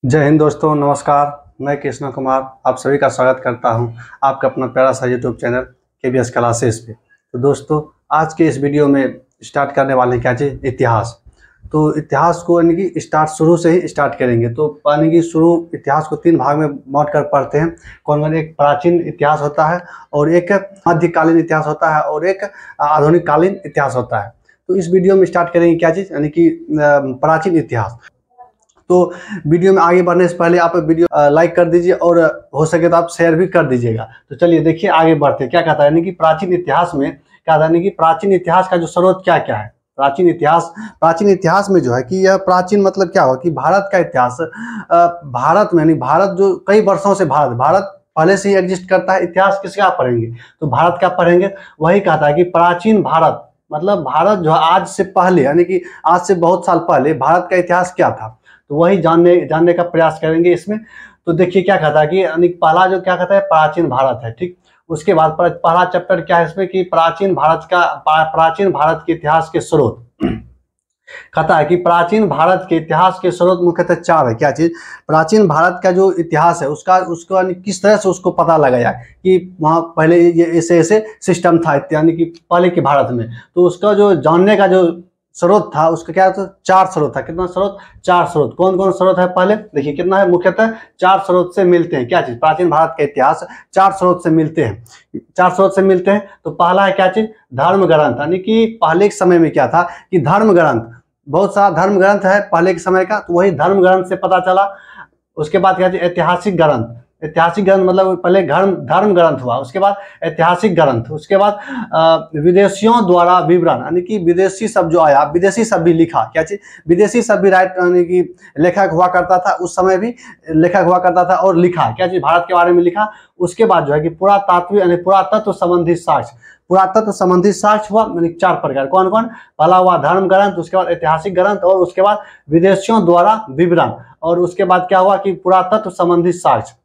जय हिंद दोस्तों, नमस्कार। मैं कृष्ण कुमार आप सभी का स्वागत करता हूं आपका अपना प्यारा सा यूट्यूब चैनल KBS क्लासेस पे। तो दोस्तों, आज के इस वीडियो में स्टार्ट करने वाले हैं क्या चीज़, इतिहास। तो इतिहास को यानी कि शुरू से ही स्टार्ट करेंगे। तो यानी कि शुरू इतिहास को 3 भाग में बांट कर पढ़ते हैं। कौन एक प्राचीन इतिहास होता है, और एक मध्यकालीन इतिहास होता है, और एक आधुनिक कालीन इतिहास होता है। तो इस वीडियो में स्टार्ट करेंगे क्या चीज़, यानी कि प्राचीन इतिहास। तो वीडियो में आगे बढ़ने से पहले आप वीडियो लाइक कर दीजिए, और हो सके तो आप शेयर भी कर दीजिएगा। तो चलिए देखिए आगे बढ़ते क्या कहता है, यानी कि प्राचीन इतिहास में क्या था, यानी कि प्राचीन इतिहास का जो स्रोत क्या क्या है। प्राचीन इतिहास में जो है कि यह प्राचीन मतलब क्या हुआ कि भारत का इतिहास, भारत में यानी भारत जो कई वर्षों से भारत पहले से ही एग्जिस्ट करता है। इतिहास किसका पढ़ेंगे, तो भारत का पढ़ेंगे। वही कहता है कि प्राचीन भारत मतलब भारत जो आज से पहले, यानी कि आज से बहुत साल पहले भारत का इतिहास क्या था, तो वही जानने का प्रयास करेंगे इसमें। तो देखिए क्या कहता है कि यानी पहला जो क्या कहता है, प्राचीन भारत है, ठीक। उसके बाद पहला चैप्टर क्या है इसमें कि प्राचीन भारत के इतिहास के स्रोत। कहता है कि प्राचीन भारत के इतिहास के स्रोत मुख्यतः 4 है। क्या चीज, प्राचीन भारत का जो इतिहास है उसको यानी किस तरह से उसको पता लगाया कि वहाँ पहले ये ऐसे सिस्टम था, यानी कि पहले के भारत में। तो उसका जो जानने का जो स्रोत था, उसका क्या था, 4 स्रोत था। कितना स्रोत, 4 स्रोत। कौन कौन स्रोत है, पहले देखिए कितना है, मुख्यतः 4 स्रोत से मिलते हैं। क्या चीज, प्राचीन भारत का इतिहास 4 स्रोत से मिलते हैं। 4 स्रोत से मिलते हैं। तो पहला है क्या चीज, धर्म ग्रंथ। यानी कि पहले के समय में क्या था कि धर्म ग्रंथ, बहुत सारा धर्म ग्रंथ है पहले के समय का, तो वही धर्म ग्रंथ से पता चला। उसके बाद क्या चीज, ऐतिहासिक ग्रंथ। ऐतिहासिक ग्रंथ मतलब पहले धर्म ग्रंथ हुआ, उसके बाद ऐतिहासिक ग्रंथ, उसके बाद विदेशियों द्वारा विवरण, यानी कि विदेशी शब्द जो आया, विदेशी शब्द भी लिखा। क्या चीज, विदेशी शब्द भी यानी कि लेखक हुआ करता था, उस समय भी लेखक हुआ करता था और लिखा। क्या चीज, भारत के बारे में लिखा। उसके बाद जो है कि पुरातात्विक यानी पुरातत्व संबंधी साक्ष्य। पुरातत्व संबंधी साक्ष्य हुआ यानी 4 प्रकार। कौन कौन, पहला हुआ धर्म ग्रंथ, उसके बाद ऐतिहासिक ग्रंथ, और उसके बाद विदेशियों द्वारा विवरण, और उसके बाद क्या हुआ कि पुरातत्व संबंधी साक्ष्य।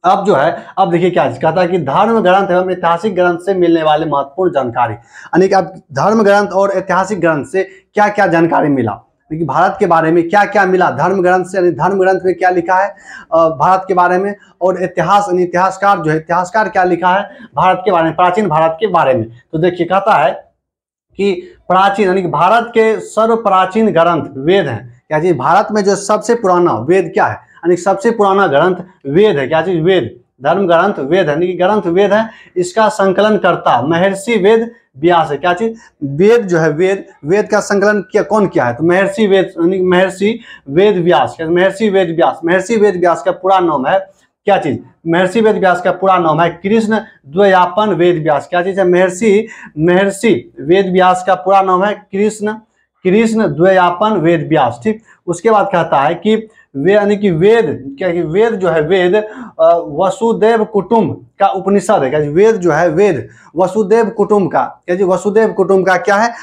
अब जो है, अब देखिए क्या कहता है कि धर्म ग्रंथ एवं ऐतिहासिक ग्रंथ से मिलने वाले महत्वपूर्ण जानकारी। यानी कि अब धर्म ग्रंथ और ऐतिहासिक ग्रंथ से क्या क्या जानकारी मिला, क्योंकि भारत के बारे में क्या क्या मिला धर्म ग्रंथ से, यानी धर्म ग्रंथ में क्या लिखा है भारत के बारे में, और इतिहास यानी इतिहासकार जो है, इतिहासकार क्या लिखा है भारत के बारे में, प्राचीन भारत के बारे में। तो देखिए कहता है कि प्राचीन यानी कि भारत के सर्व प्राचीन ग्रंथ वेद हैं। क्या चीज, भारत में जो सबसे पुराना वेद क्या है, यानी सबसे पुराना ग्रंथ वेद है। क्या चीज, वेद, धर्म ग्रंथ वेद है, यानी कि ग्रंथ वेद है। इसका संकलन करता महर्षि वेद व्यास है। क्या चीज, वेद जो है, वेद का संकलन कौन किया है, तो महर्षि वेद यानी महर्षि वेद व्यास। महर्षि वेद व्यास का पूरा नाम है क्या चीज, महर्षि वेद व्यास का पूरा नाम है कृष्ण द्वैयापन वेद व्यास। क्या चीज है, महर्षि वेद व्यास का पूरा नाम है कृष्ण द्वैयापन वेद व्यास, ठीक। उसके बाद कहता है कि वे यानी कि वेद क्या, कि वेद जो है, वेद वसुदेव कुटुंब का उपनिषद है। क्या वेद जो है, वेद वसुदेव कुटुंब का, क्या जी, वसुदेव कुटुंब का क्या है,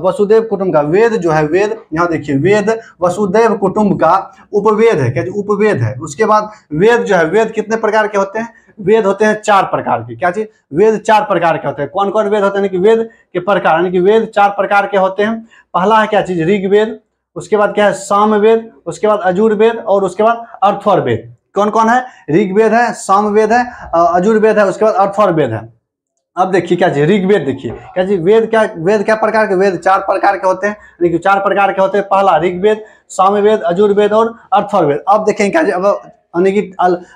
वसुदेव कुटुंब का वेद जो है, वेद यहाँ देखिए, वेद वसुदेव कुटुंब का उपवेद है। क्या जी, उपवेद है। उसके बाद वेद जो है, वेद कितने प्रकार के होते हैं, वेद होते हैं 4 प्रकार के। क्या चीज, वेद 4 प्रकार के होते हैं। कौन कौन वेद होते हैं, यानी कि वेद के प्रकार, यानी कि वेद 4 प्रकार के होते हैं। पहला है क्या चीज, ऋग्वेद, उसके बाद क्या है, सामवेद, उसके बाद अजुर्वेद, और उसके बाद अथर्ववेद। कौन कौन है, ऋग्वेद है, सामवेद है, अजुर्वेद है, उसके बाद अथर्ववेद है। अब देखिए क्या चीज, ऋग्वेद देखिए, क्या चीज, वेद क्या प्रकार के, वेद 4 प्रकार के होते हैं, यानी कि 4 प्रकार के होते हैं। पहला ऋग्वेद, सामवेद, अजुर्वेद और अथर्ववेद। अब देखेंगे क्या चीज, अब यानी कि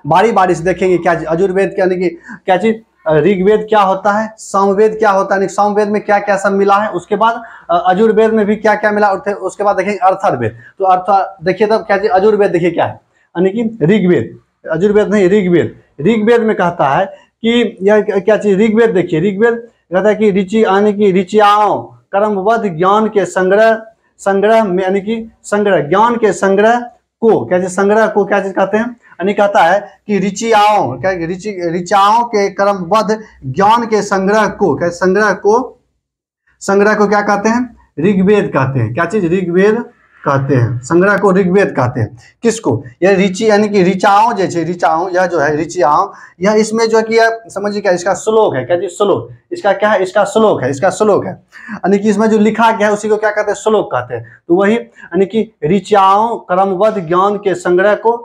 बारी बारी से देखेंगे क्या चीज, अजुर्वेद यानी कि क्या चीज, ऋग्वेद क्या होता है, सामवेद क्या होता है, सामवेद में क्या क्या सब मिला है, उसके बाद अजुर्वेद में भी क्या क्या मिला, उसके बाद देखेंगे अथर्ववेद। तो देखिए तब क्या चीज, अजुर्वेद देखिए क्या है, यानी कि ऋग्वेद, अजुर्वेद नहीं ऋग्वेद। ऋग्वेद में कहता है कि यह क्या चीज, ऋग्वेद देखिए, ऋग्वेद कहता है कि ऋचि यानी कि ऋचियाओं क्रमबद्ध ज्ञान के संग्रह में, यानी कि संग्रह, ज्ञान के संग्रह को, क्या चीज, संग्रह को क्या चीज कहते हैं, यानी कहता है कि ऋचियाओं के क्रमबद्ध ज्ञान के संग्रह को, क्या संग्रह को क्या कहते हैं, ऋग्वेद कहते हैं। क्या चीज, ऋग्वेद कहते हैं, संग्रह को ऋग्वेद कहते हैं। किसको, यह ऋचि यानी कि ऋचाओं जैसे, ऋचाओं यह जो है, ऋचियाओं यह, इसमें जो है कि समझिए क्या, इसका श्लोक है। क्या जी, श्लोक, इसका क्या है, इसका श्लोक है, यानी कि इसमें जो लिखा गया है उसी को क्या कहते हैं, श्लोक कहते हैं। तो वही यानी कि ऋचाओं क्रमबद्ध ज्ञान के संग्रह को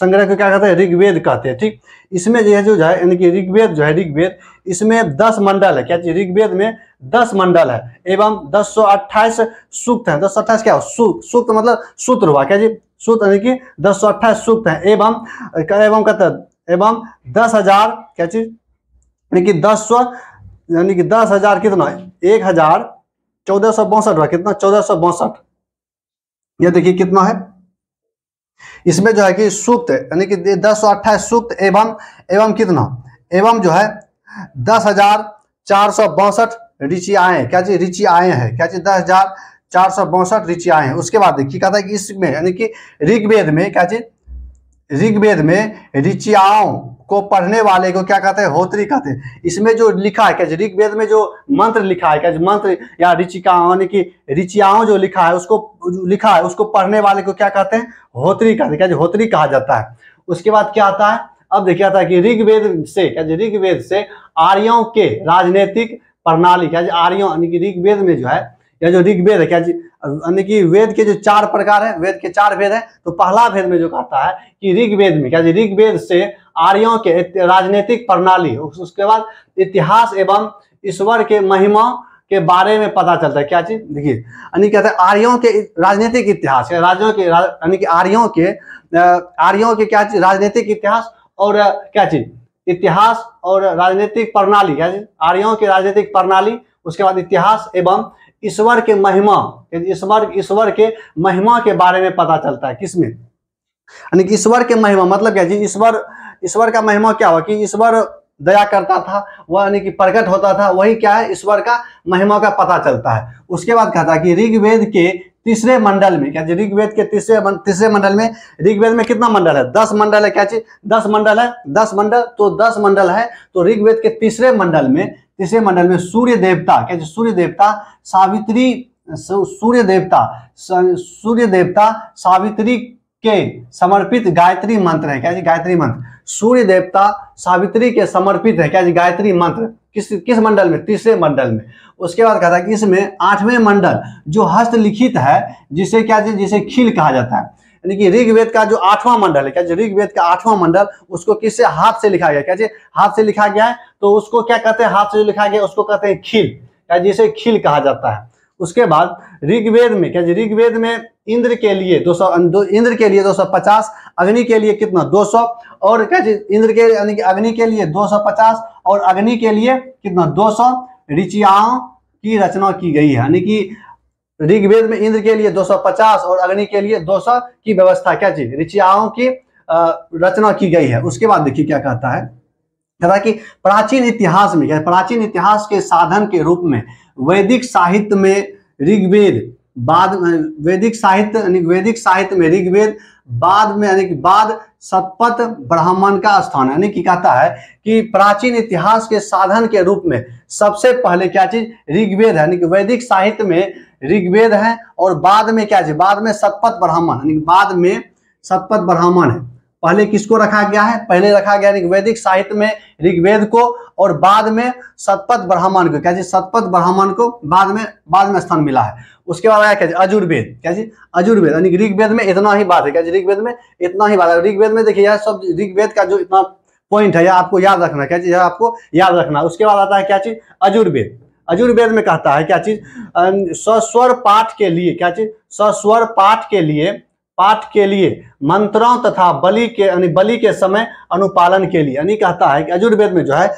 संग्रह को क्या कहते हैं, ऋग्वेद कहते हैं। ठीक, इसमें जो है यानी कि ऋग्वेद जो है, ऋग्वेद इसमें 10 मंडल है। क्या चीज, ऋग्वेद में 10 मंडल है एवं 1028 सूक्त है। 1028 क्या, सूक्त मतलब सूत्र हुआ। क्या जी, सूत्र यानी कि 1028 सूक्त है एवं कहते हैं एवं 10,000 क्या चीज यानी कि 10,000 कितना, 1,1462 हुआ। कितना, 1462। ये देखिए कितना है, इसमें जो है कि सूक्त यानी कि 1028 सूक्त एवं कितना, एवं जो है 10,462 ऋचियाएँ। क्या चीज, ऋचियाएँ है। क्या चीज, 10,462 ऋचियाएँ हैं। उसके बाद देखिए कहता है कि इसमें यानी कि ऋग्वेद में क्या चीज, ऋग्वेद में ऋचियाओं को पढ़ने वाले को क्या कहते हैं, होत्री कहते हैं। इसमें जो लिखा है क्या, ऋग्वेद में जो मंत्र लिखा है क्या, मंत्र या ऋचिकाओं यानी कि ऋचियाओं जो लिखा है उसको पढ़ने वाले को क्या कहते हैं, होत्री कहते हैं। क्या, होत्री कहा जाता है। उसके बाद क्या आता है, अब देखिए आता है कि ऋग्वेद से क्या, ऋग्वेद से आर्यों के राजनीतिक प्रणाली। क्या, आर्यों यानी कि ऋग्वेद में जो है, या जो ऋग्वेद है क्या जी, यानी कि वेद के जो 4 प्रकार है, वेद के 4 भेद है। तो पहला भेद में जो कहता है कि ऋग्वेद में क्या जी, ऋग्वेद से आर्यों के राजनीतिक प्रणाली, उसके बाद इतिहास एवं ईश्वर के महिमा के बारे में पता चलता है। क्या चीज, देखिए यानी कहते हैं आर्यों के राजनीतिक इतिहास, राज्यों के यानी कि आर्यों के क्या चीज, राजनीतिक इतिहास और क्या चीज, इतिहास और राजनीतिक प्रणाली। क्या चीज, आर्यों के राजनीतिक प्रणाली, उसके बाद इतिहास एवं ईश्वर के महिमा, ईश्वर के महिमा के बारे में पता चलता है। किसमें, यानी कि ईश्वर के महिमा मतलब क्या जी, ईश्वर का महिमा क्या हुआ कि ईश्वर दया करता था, वह यानी कि प्रकट होता था, वही क्या है, ईश्वर का महिमा का पता चलता है। उसके बाद कहता है कि ऋग्वेद के तीसरे मंडल में क्या, ऋग्वेद के तीसरे मंडल में, ऋग्वेद में कितना मंडल है, 10 मंडल है। क्या चीज, 10 मंडल है, 10 मंडल, तो 10 मंडल है। तो ऋग्वेद के तीसरे मंडल में सूर्य देवता क्या, सूर्य देवता सावित्री के समर्पित गायत्री मंत्र है। क्या जी, गायत्री मंत्र, सूर्य देवता सावित्री के समर्पित है। क्या जी, गायत्री मंत्र किस मंडल में, तीसरे मंडल में। उसके बाद कहता है कि इसमें 8वें मंडल जो हस्तलिखित है, जिसे क्या जी, जिसे खील कहा जाता है। यानी कि ऋग्वेद का जो 8वां मंडल है, क्या जी, ऋग्वेद का 8वां मंडल, उसको किससे, हाथ से लिखा गया। क्या जी, हाथ से लिखा गया है, तो उसको क्या कहते हैं, हाथ से लिखा गया उसको कहते हैं खील। क्या, जिसे खील कहा जाता है। उसके बाद ऋग्वेद में क्या जी, ऋग्वेद में इंद्र के लिए 250, अग्नि के लिए कितना, 200, और क्या जी, इंद्र के यानी कि अग्नि के लिए 250 और अग्नि के लिए कितना, 200 ऋचियाओं की रचना की गई है। यानी कि ऋग्वेद में इंद्र के लिए 250 और अग्नि के लिए 200 की व्यवस्था क्या चीज, ऋचियाओं की रचना की गई है। उसके बाद देखिए क्या कहता है, कहता है कि प्राचीन इतिहास में क्या, प्राचीन इतिहास के साधन के रूप में वैदिक साहित्य में ऋग्वेद, वैदिक साहित्य में ऋग्वेद बाद में यानी कि बाद शतपथ ब्राह्मण का स्थान। यानी कि कहता है कि प्राचीन इतिहास के साधन के रूप में सबसे पहले क्या चीज, ऋग्वेद है। यानी कि वैदिक साहित्य में ऋग्वेद है और बाद में क्या चीज, बाद में शतपथ ब्राह्मण, यानी बाद में शतपथ ब्राह्मण है। पहले किसको रखा गया है, पहले रखा गया वैदिक साहित्य में ऋग्वेद को, और बाद में शतपथ ब्राह्मण को। क्या चीज, शतपथ ब्राह्मण को बाद में स्थान मिला है। उसके बाद आया क्या, अजुर्वेद। क्या चीज, अजुर्वेद, यानी कि ऋग्वेद में इतना ही बात है। क्या, ऋग्वेद में इतना ही बात है। ऋग्वेद में देखिए यह सब ऋग्वेद का जो इतना पॉइंट है, यह आपको याद रखना। क्या चीज, आपको याद रखना। उसके बाद आता है क्या चीज, अजुर्वेद। अजुर्वेद में कहता है क्या चीज, सस्वर पाठ के लिए, क्या चीज, सस्वर पाठ के लिए मंत्रों तथा बलि के समय अनुपालन के लिए। यानी कहता है कि अजुर्वेद में जो है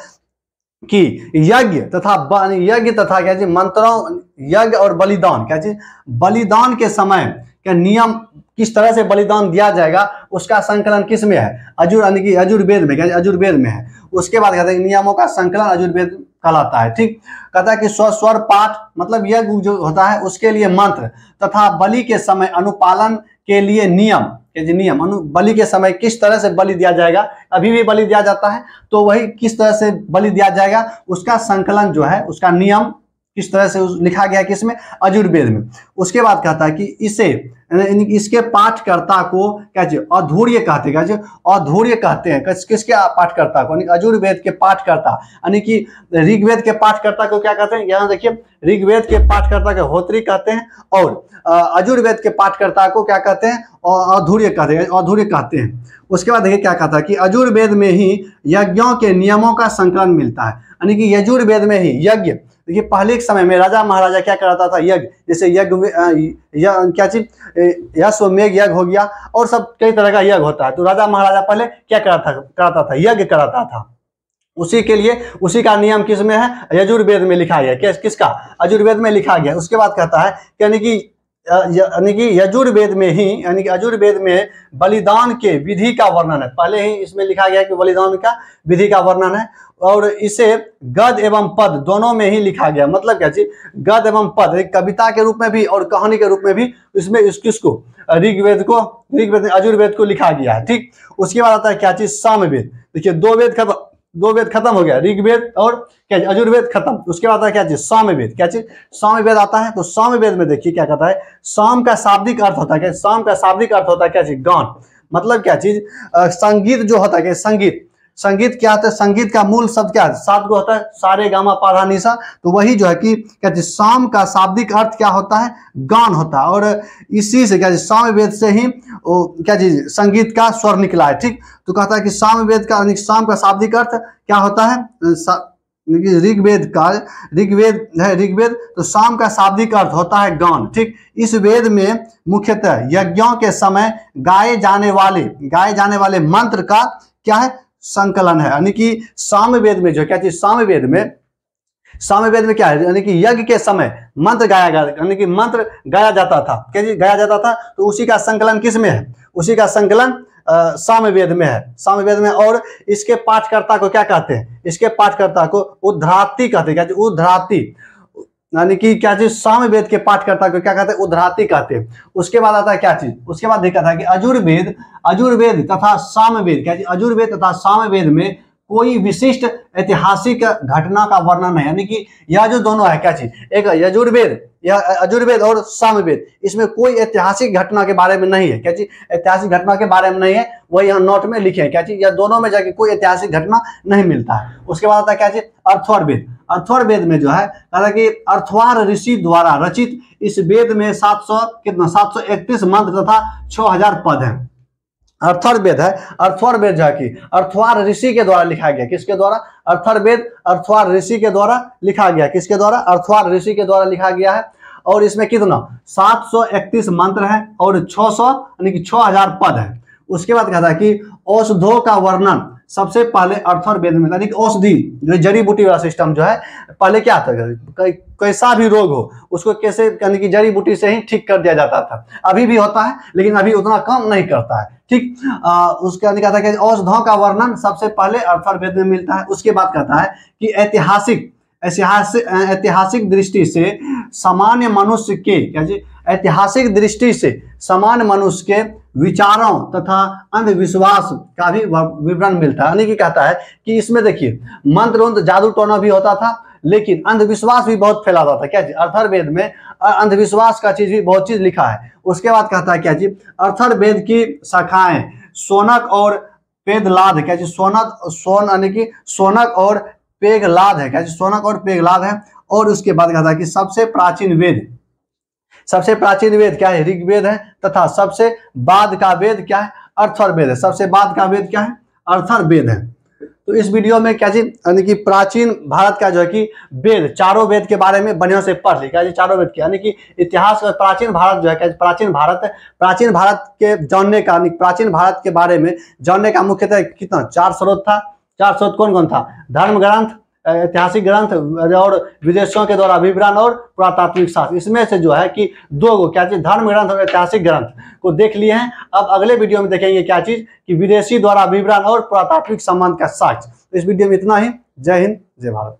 कि यज्ञ तथा क्या चीज, मंत्रों, यज्ञ और बलिदान, क्या चीज, बलिदान के समय क्या नियम, किस तरह से बलिदान दिया जाएगा, उसका संकलन किस में है, यानी कि अजुर्वेद में। क्या, अजुर्वेद में है। उसके बाद कहते हैं नियमों का संकलन अजुर्वेद कहलाता है। ठीक, कहता है कि स्वर पाठ मतलब यज्ञ जो होता है उसके लिए मंत्र तथा बलि के समय अनुपालन के लिए नियम, बलि के समय किस तरह से बलि दिया जाएगा, अभी भी बलि दिया जाता है, तो वही किस तरह से बलि दिया जाएगा उसका संकलन जो है, उसका नियम किस तरह से लिखा गया किसमें, अजुर्वेद में। उसके बाद कहता है कि इसके पाठकर्ता को क्या चाहिए, अधूर्य कहते हैं। अधूर्य कहते हैं किसके पाठकर्ता को, अजुर्वेद के पाठकर्ता, यानी कि ऋग्वेद के पाठकर्ता को क्या कहते हैं, यहाँ देखिए ऋग्वेद के पाठकर्ता को होत्री कहते हैं और यजुर्वेद के पाठकर्ता को क्या कहते हैं, औधुर्य कहते हैं। उसके बाद देखिए क्या कहता है कि यजुर्वेद में ही यज्ञों के नियमों का संकलन मिलता है, यानी कि यजुर्वेद में ही यज्ञ, देखिए पहले के समय में राजा महाराजा क्या कराता था, यज्ञ, जैसे यज्ञ क्या चीज अश्वमेध यज्ञ हो गया और सब कई तरह का यज्ञ होता है। तो राजा महाराजा पहले क्या कराता था, यज्ञ कराता था। उसी के लिए उसी का नियम किस में है, यजुर्वेद में लिखा गया। किसका, यजुर्वेद में लिखा गया। उसके बाद कहता है यानी कि यजुर्वेद में ही, यानी कि यजुर्वेद में बलिदान के विधि का वर्णन है। पहले ही इसमें लिखा गया कि बलिदान का विधि का वर्णन है और इसे गद एवं पद दोनों में ही लिखा गया। मतलब क्या चीज, गद एवं पद, एक कविता के रूप में भी और कहानी के रूप में भी इसमें किसको, ऋग्वेद यजुर्वेद को लिखा गया है। ठीक, उसके बाद आता है क्या चीज, सामवेद। देखिए दो वेद खत्म हो गया, ऋग्वेद और क्या यजुर्वेद खत्म। उसके बाद आता है क्या चीज, सामवेद। क्या चीज, सामवेद आता है। तो सामवेद में देखिए क्या कहता है, साम का शाब्दिक अर्थ होता है क्या, साम का शाब्दिक अर्थ होता है क्या चीज, गान। मतलब क्या चीज, संगीत जो होता है क्या, संगीत क्या होता है, संगीत का मूल शब्द क्या है, 7 गो होता है, सारे गामा पाधा निशा। तो वही जो है कि क्या चीज, साम का शाब्दिक अर्थ क्या होता है, गान होता है। और इसी से क्या चीज, सामवेद से ही क्या चीज, संगीत का स्वर निकला है। ठीक, तो कहता है कि सामवेद का, साम का शाब्दिक अर्थ क्या होता है, ऋग्वेद है ऋग्वेद, तो साम का शाब्दिक अर्थ होता है गान। ठीक, इस वेद में मुख्यतः यज्ञों के समय गाए जाने वाले मंत्र का क्या है, संकलन है। यानी कि सामवेद में जो क्या चीज, सामवेद में क्या है, यानी कि यज्ञ के समय मंत्र गाया गया, यानी कि मंत्र गाया जाता था। क्या चीज गाया जाता था, तो उसी का संकलन किस में है, उसी का संकलन सामवेद में है, सामवेद में। और इसके पाठकर्ता को क्या कहते हैं, इसके पाठकर्ता को उद्धराती कहते हैं। क्या चीज, उद्धराती, यानी कि क्या चीज, सामवेद के पाठकर्ता को क्या कहते हैं, उद्धराती कहते हैं। उसके बाद आता है क्या चीज, उसके बाद देखा था कि यजुर्वेद तथा सामवेद, क्या चीज, यजुर्वेद तथा सामवेद में कोई विशिष्ट ऐतिहासिक घटना का वर्णन है। यानी कि यह जो दोनों है क्या चीज, एक यजुर्वेद और सामवेद, इसमें कोई ऐतिहासिक घटना के बारे में नहीं है। क्या चीज, ऐतिहासिक घटना के बारे में नहीं है, वो यहाँ नोट में लिखे हैं। क्या चीज, यह दोनों में जाके कोई ऐतिहासिक घटना नहीं मिलता है। उसके बाद आता है क्या चीज, अर्थवर्वेद में जो है कि अर्थवार ऋषि द्वारा रचित इस वेद में 731 मंत्र तथा 6000 पद हैं। अर्थवर्वेद जो है कि अर्थवार ऋषि के द्वारा लिखा गया। किसके द्वारा, अर्थवर्वेद अर्थवार ऋषि के द्वारा लिखा गया। किसके द्वारा, अर्थवार ऋषि के द्वारा लिखा गया है। और इसमें कितना, 731 मंत्र है और 600 यानी कि 6000 पद है। उसके बाद कहता है कि औषधों का वर्णन सबसे पहले अर्थवर्वेद में, यानी कि औषधि जो जड़ी बूटी वाला सिस्टम जो है, पहले क्या था, कैसा भी रोग हो उसको कैसे, यानी कि जड़ी बूटी से ही ठीक कर दिया जाता था। अभी भी होता है लेकिन अभी उतना काम नहीं करता है। ठीक, उसके बाद कहता है कि औषधों का वर्णन सबसे पहले अर्थवर्वेद में मिलता है। उसके बाद कहता है कि ऐतिहासिक दृष्टि से सामान्य मनुष्य के, क्या जी, ऐतिहासिक दृष्टि से सामान्य मनुष्य के विचारों तथा अंधविश्वास का भी विवरण मिलता है। यानी कि कहता है कि इसमें देखिए मंत्र जादू टोना भी होता था, लेकिन अंधविश्वास भी बहुत फैलाता था। क्या चीज, अर्थवर्वेद में अंधविश्वास का चीज भी बहुत चीज लिखा है। उसके बाद कहता है क्या चीज, अर्थवर्वेद की शाखाएं सोनक और पेगलाद, क्या चीज, यानी कि सोनक और पेगलाद है। क्या चीज, सोनक और पेगलाद है। और उसके बाद कहता है कि सबसे प्राचीन वेद क्या है, ऋग्वेद है, तथा सबसे बाद का वेद क्या है, अर्थवर्वेद है। सबसे बाद का वेद क्या है, अर्थवर्वेद है। तो इस वीडियो में क्या चीज, यानी कि प्राचीन भारत का जो है कि वेद, चारों वेद के बारे में बढ़िया से पढ़ लिया। क्या चारों वेद के, यानी कि इतिहास का प्राचीन भारत जो है, क्या प्राचीन भारत के जानने का, प्राचीन भारत के बारे में जानने का मुख्यतः कितना, 4 स्रोत था। 4 स्रोत कौन कौन था, धर्म ग्रंथ, ऐतिहासिक ग्रंथ और विदेशों के द्वारा विवरण और पुरातात्विक शास्त्र। इसमें से जो है कि 2 गो क्या चीज, धर्म ग्रंथ और ऐतिहासिक ग्रंथ को देख लिए हैं। अब अगले वीडियो में देखेंगे क्या चीज, कि विदेशी द्वारा विवरण और पुरातात्विक संबंध का साक्ष्य। इस वीडियो में इतना ही। जय हिंद, जय भारत।